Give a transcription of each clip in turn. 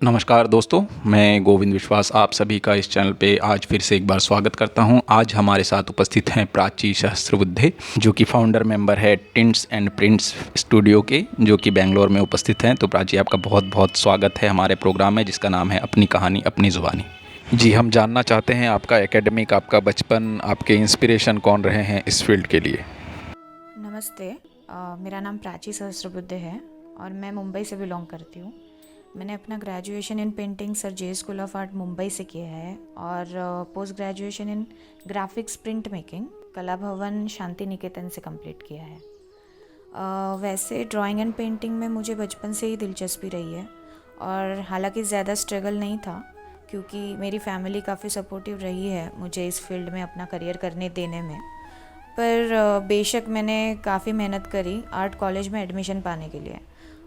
नमस्कार दोस्तों, मैं गोविंद विश्वास आप सभी का इस चैनल पे आज फिर से एक बार स्वागत करता हूं। आज हमारे साथ उपस्थित हैं प्राची सहस्त्रबुद्धे, जो कि फाउंडर मेंबर है टिंट्स एंड प्रिंट्स स्टूडियो के, जो कि बेंगलोर में उपस्थित हैं। तो प्राची, आपका बहुत बहुत स्वागत है हमारे प्रोग्राम में, जिसका नाम है अपनी कहानी अपनी ज़ुबानी। जी, हम जानना चाहते हैं आपका एकेडमिक, आपका बचपन, आपके इंस्पिरेशन कौन रहे हैं इस फील्ड के लिए। नमस्ते। मेरा नाम प्राची सहस्त्रबुद्धे है और मैं मुंबई से बिलोंग करती हूँ। मैंने अपना graduation in painting sir J school of art Mumbai से किया है और post graduation in graphics print making कला भवन शांति निकेतन से कंप्लीट किया है। वैसे ड्राइंग एंड पेंटिंग में मुझे बचपन से ही दिलचस्पी रही है और हालांकि ज़्यादा स्ट्रगल नहीं था, क्योंकि मेरी फैमिली काफ़ी सपोर्टिव रही है मुझे इस फील्ड में अपना करियर करने देने में। पर बेशक मैंने काफ़ी मेहनत करी आर्ट कॉलेज में एडमिशन पाने के लिए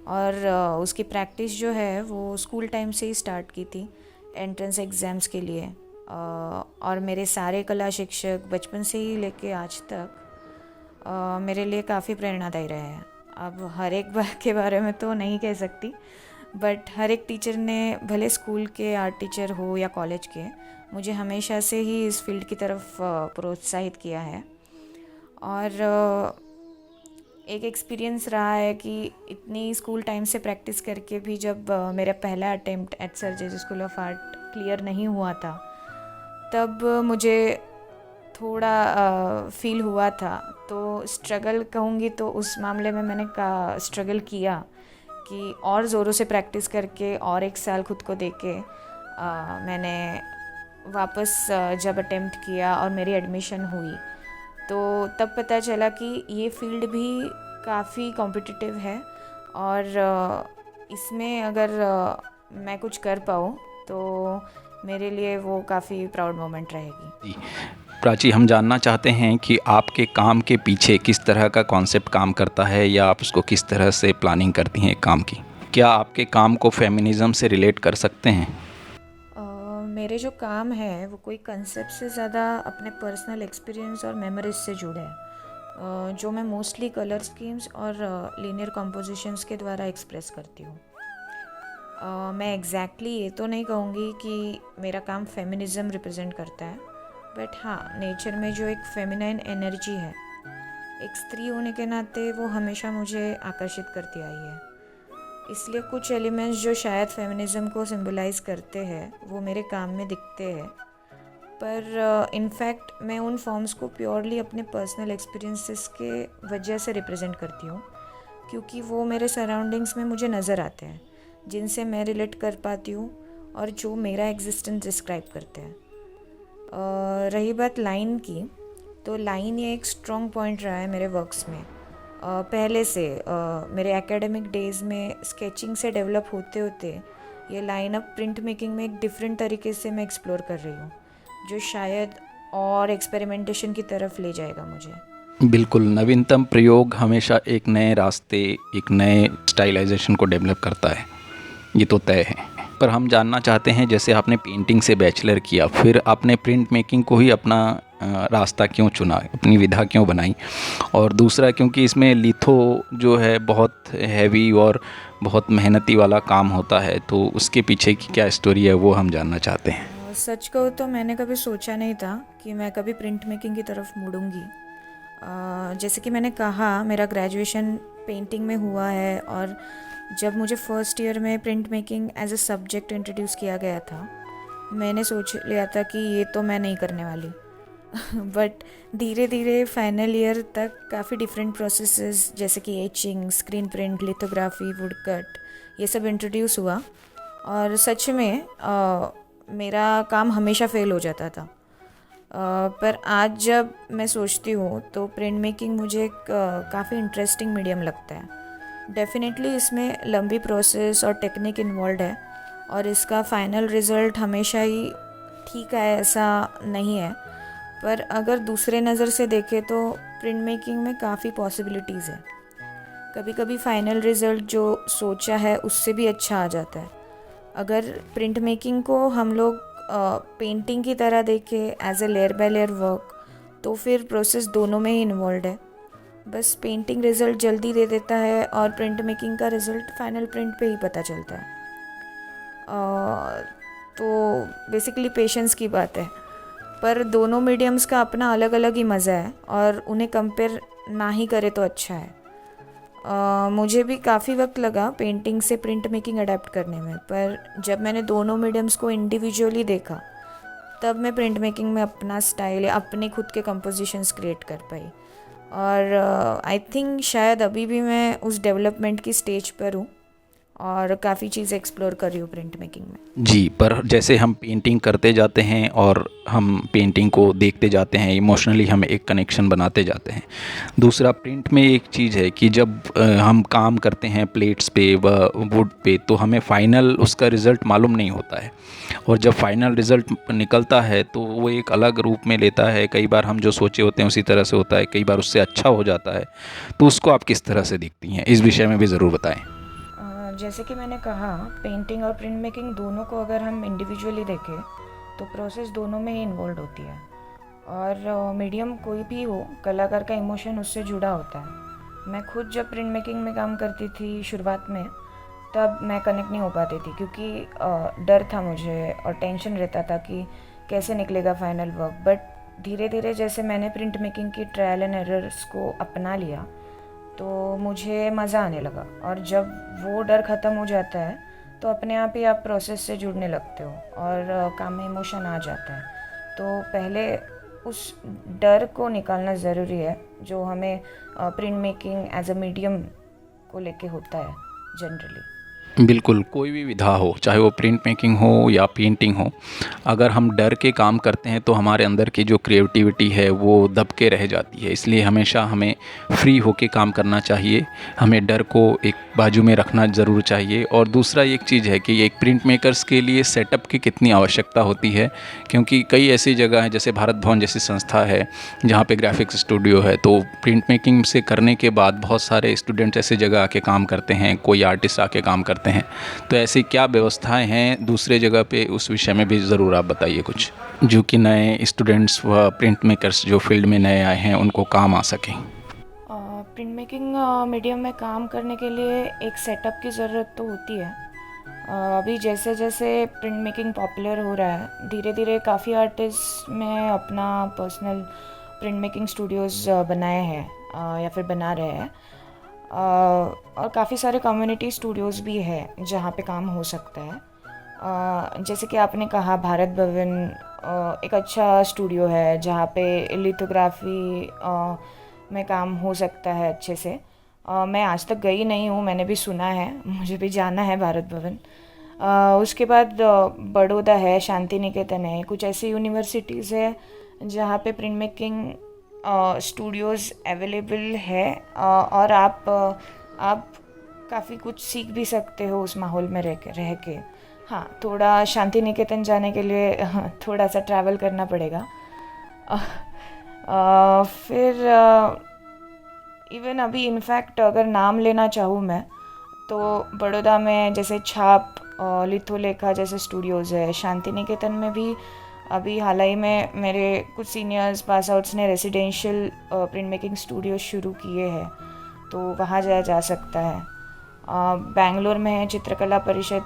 और उसकी प्रैक्टिस जो है वो स्कूल टाइम से ही स्टार्ट की थी एंट्रेंस एग्ज़ाम्स के लिए। और मेरे सारे कला शिक्षक बचपन से ही लेके आज तक मेरे लिए काफ़ी प्रेरणादायी रहे हैं। अब हर एक बात के बारे में तो नहीं कह सकती, बट हर एक टीचर ने, भले स्कूल के आर्ट टीचर हो या कॉलेज के, मुझे हमेशा से ही इस फील्ड की तरफ प्रोत्साहित किया है। और एक एक्सपीरियंस रहा है कि इतनी स्कूल टाइम से प्रैक्टिस करके भी जब मेरा पहला attempt at sir J school of art clear नहीं हुआ था, तब मुझे थोड़ा फील हुआ था। तो स्ट्रगल कहूँगी तो उस मामले में मैंने स्ट्रगल किया कि और ज़ोरों से प्रैक्टिस करके और एक साल खुद को दे के मैंने वापस जब अटेम्प्ट किया और मेरी एडमिशन हुई, तो तब पता चला कि ये फील्ड भी काफ़ी कॉम्पिटिटिव है और इसमें अगर मैं कुछ कर पाऊँ तो मेरे लिए वो काफ़ी प्राउड मोमेंट रहेगी। जी, प्राची, हम जानना चाहते हैं कि आपके काम के पीछे किस तरह का कॉन्सेप्ट काम करता है, या आप उसको किस तरह से प्लानिंग करती हैं काम की। क्या आपके काम को फेमिनिज़म से रिलेट कर सकते हैं? मेरे जो काम है वो कोई कंसेप्ट से ज़्यादा अपने पर्सनल एक्सपीरियंस और मेमोरीज से जुड़े हैं, जो मैं मोस्टली कलर स्कीम्स और लीनियर कंपोजिशंस के द्वारा एक्सप्रेस करती हूँ। मैं ये तो नहीं कहूँगी कि मेरा काम फेमिनिज़म रिप्रेजेंट करता है, बट हाँ, नेचर में जो एक फेमिनाइन एनर्जी है, एक स्त्री होने के नाते वो हमेशा मुझे आकर्षित करती आई है। इसलिए कुछ एलिमेंट्स जो शायद फेमिनिज़म को सिंबलाइज करते हैं वो मेरे काम में दिखते हैं, पर इनफैक्ट मैं उन फॉर्म्स को प्योरली अपने पर्सनल एक्सपीरियंसेस के वजह से रिप्रेजेंट करती हूँ, क्योंकि वो मेरे सराउंडिंग्स में मुझे नज़र आते हैं, जिनसे मैं रिलेट कर पाती हूँ और जो मेरा एग्जिस्टेंस डिस्क्राइब करते हैं। रही बात लाइन की, तो लाइन ये एक स्ट्रॉन्ग पॉइंट रहा है मेरे वर्क्स में। पहले से मेरे एकेडमिक डेज़ में स्केचिंग से डेवलप होते होते ये लाइन अब प्रिंट मेकिंग में एक डिफरेंट तरीके से मैं एक्सप्लोर कर रही हूँ, जो शायद और एक्सपेरिमेंटेशन की तरफ ले जाएगा मुझे। बिल्कुल, नवीनतम प्रयोग हमेशा एक नए रास्ते, एक नए स्टाइलाइजेशन को डेवलप करता है, ये तो तय है। पर हम जानना चाहते हैं, जैसे आपने पेंटिंग से बैचलर किया, फिर आपने प्रिंट मेकिंग को ही अपना रास्ता क्यों चुना, अपनी विधा क्यों बनाई? और दूसरा, क्योंकि इसमें लिथो जो है बहुत हैवी और बहुत मेहनती वाला काम होता है, तो उसके पीछे की क्या स्टोरी है वो हम जानना चाहते हैं। सच कहूँ तो मैंने कभी सोचा नहीं था कि मैं कभी प्रिंट मेकिंग की तरफ मुड़ूंगी। जैसे कि मैंने कहा, मेरा ग्रेजुएशन पेंटिंग में हुआ है और जब मुझे फर्स्ट ईयर में print making as a subject introduce किया गया था, मैंने सोच लिया था कि ये तो मैं नहीं करने वाली। बट धीरे धीरे फाइनल ईयर तक काफ़ी डिफरेंट प्रोसेसेस जैसे कि etching, screen print, lithography, would cut, ये सब इंट्रोड्यूस हुआ और सच में मेरा काम हमेशा फेल हो जाता था। पर आज जब मैं सोचती हूँ तो प्रिंट मेकिंग मुझे एक काफ़ी इंटरेस्टिंग मीडियम लगता है। डेफिनेटली इसमें लंबी प्रोसेस और टेक्निक इन्वॉल्व है और इसका फाइनल रिज़ल्ट हमेशा ही ठीक है ऐसा नहीं है, पर अगर दूसरे नज़र से देखें तो प्रिंट मेकिंग में काफ़ी पॉसिबिलिटीज़ है। कभी कभी फाइनल रिज़ल्ट जो सोचा है उससे भी अच्छा आ जाता है। अगर प्रिंट मेकिंग को हम लोग पेंटिंग की तरह देखें as a layer by layer work, तो फिर प्रोसेस दोनों में ही इन्वॉल्व है। बस पेंटिंग रिज़ल्ट जल्दी दे देता है और प्रिंट मेकिंग का रिज़ल्ट फाइनल प्रिंट पे ही पता चलता है। तो बेसिकली पेशेंस की बात है। पर दोनों मीडियम्स का अपना अलग अलग ही मज़ा है और उन्हें कंपेयर ना ही करे तो अच्छा है। मुझे भी काफ़ी वक्त लगा पेंटिंग से प्रिंट मेकिंग अडेप्ट करने में, पर जब मैंने दोनों मीडियम्स को इंडिविजुअली देखा तब मैं प्रिंट मेकिंग में अपना स्टाइल या अपने खुद के कंपोजिशंस क्रिएट कर पाई। और आई थिंक शायद अभी भी मैं उस डेवलपमेंट की स्टेज पर हूँ और काफ़ी चीज़ें एक्सप्लोर कर रही हूँ प्रिंट मेकिंग में। जी, पर जैसे हम पेंटिंग करते जाते हैं और हम पेंटिंग को देखते जाते हैं, इमोशनली हम एक कनेक्शन बनाते जाते हैं। दूसरा प्रिंट में एक चीज़ है कि जब हम काम करते हैं प्लेट्स पे व वुड पे, तो हमें फ़ाइनल उसका रिज़ल्ट मालूम नहीं होता है, और जब फ़ाइनल रिज़ल्ट निकलता है तो वो एक अलग रूप में लेता है। कई बार हम जो सोचे होते हैं उसी तरह से होता है, कई बार उससे अच्छा हो जाता है। तो उसको आप किस तरह से देखती हैं? इस विषय में भी ज़रूर बताएँ। जैसे कि मैंने कहा, पेंटिंग और प्रिंट मेकिंग दोनों को अगर हम इंडिविजुअली देखें तो प्रोसेस दोनों में ही इन्वॉल्व होती है। और मीडियम कोई भी हो, कलाकार का इमोशन उससे जुड़ा होता है। मैं खुद जब प्रिंट मेकिंग में काम करती थी शुरुआत में, तब मैं कनेक्ट नहीं हो पाती थी क्योंकि डर था मुझे और टेंशन रहता था कि कैसे निकलेगा फाइनल वर्क। बट धीरे धीरे जैसे मैंने प्रिंट मेकिंग की ट्रायल एंड एरर्स को अपना लिया तो मुझे मज़ा आने लगा। और जब वो डर ख़त्म हो जाता है तो अपने आप ही आप प्रोसेस से जुड़ने लगते हो और काम में इमोशन आ जाता है। तो पहले उस डर को निकालना ज़रूरी है जो हमें print making as a medium को लेके होता है जनरली। बिल्कुल, कोई भी विधा हो, चाहे वो प्रिंट मेकिंग हो या पेंटिंग हो, अगर हम डर के काम करते हैं तो हमारे अंदर की जो क्रिएटिविटी है वो दब के रह जाती है। इसलिए हमेशा हमें फ्री होके काम करना चाहिए, हमें डर को एक बाजू में रखना ज़रूर चाहिए। और दूसरा एक चीज़ है कि एक प्रिंट मेकर्स के लिए सेटअप की कितनी आवश्यकता होती है, क्योंकि कई ऐसी जगह हैं जैसे भारत भवन जैसी संस्था है जहाँ पे ग्राफिक्स स्टूडियो है, तो प्रिंट मेकिंग से करने के बाद बहुत सारे स्टूडेंट्स ऐसी जगह आके काम करते हैं, कोई आर्टिस्ट आके काम करते हैं। तो ऐसी क्या व्यवस्थाएं हैं दूसरे जगह पे, उस विषय में भी ज़रूर आप बताइए कुछ, जो कि नए स्टूडेंट्स व प्रिंट मेकर्स जो फील्ड में नए आए हैं उनको काम आ सकें। प्रिंट मेकिंग मीडियम में काम करने के लिए एक सेटअप की ज़रूरत तो होती है। अभी जैसे जैसे प्रिंट मेकिंग पॉपुलर हो रहा है, धीरे धीरे काफ़ी आर्टिस्ट में अपना पर्सनल प्रिंट मेकिंग स्टूडियोज़ बनाए हैं या फिर बना रहे हैं। और काफ़ी सारे कम्युनिटी स्टूडियोज़ भी हैं जहाँ पे काम हो सकता है। जैसे कि आपने कहा, भारत भवन एक अच्छा स्टूडियो है जहाँ पे लिथोग्राफी में काम हो सकता है अच्छे से। मैं आज तक गई नहीं हूँ, मैंने भी सुना है, मुझे भी जाना है भारत भवन। उसके बाद बड़ौदा है, शांति निकेतन है, कुछ ऐसी यूनिवर्सिटीज़ है जहाँ पे प्रिंट मेकिंग स्टूडियोज़ अवेलेबल है। और आप काफ़ी कुछ सीख भी सकते हो उस माहौल में रह के। हाँ, थोड़ा शांति निकेतन जाने के लिए थोड़ा सा ट्रैवल करना पड़ेगा। फिर इवन अभी इनफैक्ट अगर नाम लेना चाहूँ मैं, तो बड़ौदा में जैसे छाप, लिथोलेखा जैसे स्टूडियोज़ है। शांति निकेतन में भी अभी हाल ही में मेरे कुछ सीनियर्स पास आउट्स ने रेसिडेंशियल प्रिंट मेकिंग स्टूडियो शुरू किए हैं, तो वहाँ जाया जा सकता है। बेंगलोर में है चित्रकला परिषद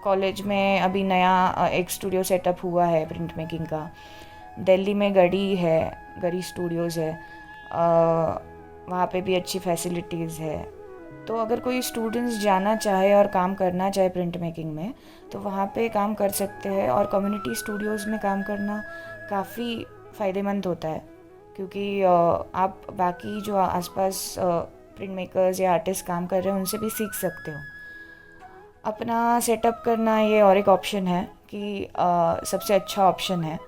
कॉलेज में, अभी नया एक स्टूडियो सेटअप हुआ है प्रिंट मेकिंग का। दिल्ली में गढ़ी है, गढ़ी स्टूडियोज़ है, वहाँ पे भी अच्छी फैसिलिटीज़ है। तो अगर कोई स्टूडेंट्स जाना चाहे और काम करना चाहे प्रिंट मेकिंग में, तो वहाँ पे काम कर सकते हैं। और कम्युनिटी स्टूडियोज़ में काम करना काफ़ी फ़ायदेमंद होता है, क्योंकि आप बाकी जो आसपास प्रिंट मेकर्स या आर्टिस्ट काम कर रहे हैं उनसे भी सीख सकते हो। अपना सेटअप करना ये और एक ऑप्शन है कि सबसे अच्छा ऑप्शन है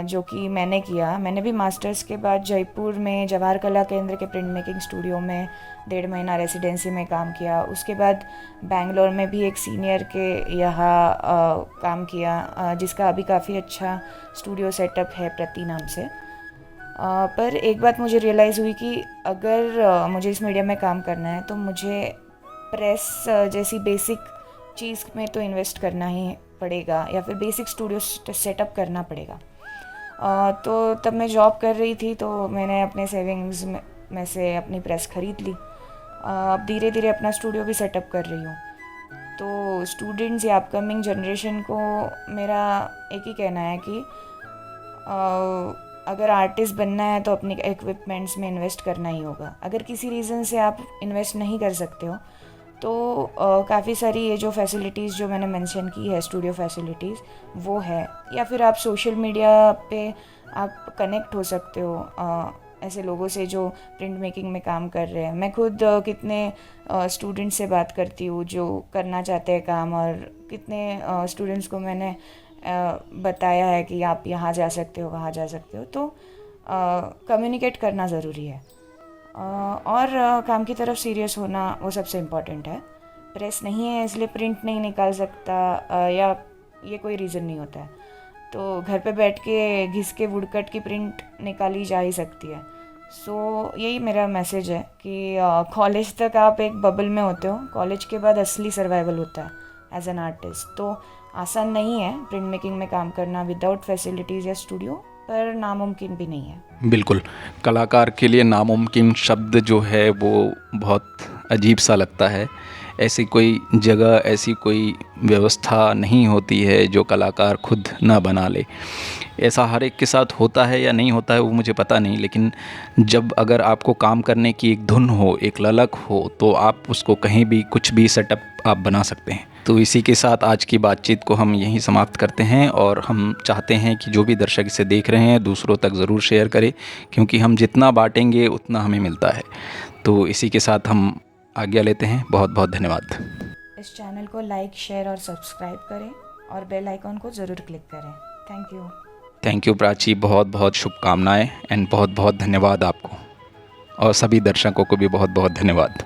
जो कि मैंने किया। मैंने भी मास्टर्स के बाद जयपुर में जवाहर कला केंद्र के प्रिंट मेकिंग स्टूडियो में 1.5 महीना रेसिडेंसी में काम किया। उसके बाद बेंगलोर में भी एक सीनियर के यहाँ काम किया, जिसका अभी काफ़ी अच्छा स्टूडियो सेटअप है प्रति नाम से। पर एक बात मुझे रियलाइज़ हुई कि अगर मुझे इस मीडियम में काम करना है तो मुझे प्रेस जैसी बेसिक चीज़ में तो इन्वेस्ट करना ही पड़ेगा, या फिर बेसिक स्टूडियो सेटअप करना पड़ेगा। तो तब मैं जॉब कर रही थी, तो मैंने अपने सेविंग्स में से अपनी प्रेस ख़रीद ली। अब धीरे धीरे अपना स्टूडियो भी सेटअप कर रही हूँ। तो स्टूडेंट्स या अपकमिंग जनरेशन को मेरा एक ही कहना है कि अगर आर्टिस्ट बनना है तो अपने इक्विपमेंट्स में इन्वेस्ट करना ही होगा। अगर किसी रीज़न से आप इन्वेस्ट नहीं कर सकते हो तो काफ़ी सारी ये जो फैसिलिटीज़ जो मैंने मेंशन की है, स्टूडियो फैसिलिटीज़, वो है। या फिर आप सोशल मीडिया पे आप कनेक्ट हो सकते हो ऐसे लोगों से जो प्रिंट मेकिंग में काम कर रहे हैं। मैं खुद कितने स्टूडेंट से बात करती हूँ जो करना चाहते हैं काम, और कितने स्टूडेंट्स को मैंने बताया है कि आप यहाँ जा सकते हो, वहाँ जा सकते हो। तो कम्युनिकेट करना ज़रूरी है, और काम की तरफ सीरियस होना वो सबसे इम्पॉर्टेंट है। प्रेस नहीं है इसलिए प्रिंट नहीं निकाल सकता या ये कोई रीज़न नहीं होता है। तो घर पे बैठ के घिस के वुडकट की प्रिंट निकाली जा ही सकती है। सो यही मेरा मैसेज है कि कॉलेज तक आप एक बबल में होते हो, कॉलेज के बाद असली सर्वाइवल होता है एज एन आर्टिस्ट। तो आसान नहीं है प्रिंट मेकिंग में काम करना विदाउट फैसिलिटीज़ या स्टूडियो, पर नामुमकिन भी नहीं है। बिल्कुल, कलाकार के लिए नामुमकिन शब्द जो है वो बहुत अजीब सा लगता है। ऐसी कोई जगह, ऐसी कोई व्यवस्था नहीं होती है जो कलाकार खुद ना बना ले। ऐसा हर एक के साथ होता है या नहीं होता है वो मुझे पता नहीं, लेकिन जब अगर आपको काम करने की एक धुन हो, एक ललक हो, तो आप उसको कहीं भी कुछ भी सेटअप आप बना सकते हैं। तो इसी के साथ आज की बातचीत को हम यहीं समाप्त करते हैं, और हम चाहते हैं कि जो भी दर्शक इसे देख रहे हैं दूसरों तक ज़रूर शेयर करें, क्योंकि हम जितना बांटेंगे उतना हमें मिलता है। तो इसी के साथ हम आज्ञा लेते हैं। बहुत बहुत धन्यवाद। इस चैनल को लाइक, शेयर और सब्सक्राइब करें, और बेल आइकॉन को ज़रूर क्लिक करें। थैंक यू प्राची, बहुत बहुत शुभकामनाएं एंड बहुत बहुत धन्यवाद आपको, और सभी दर्शकों को भी बहुत बहुत धन्यवाद।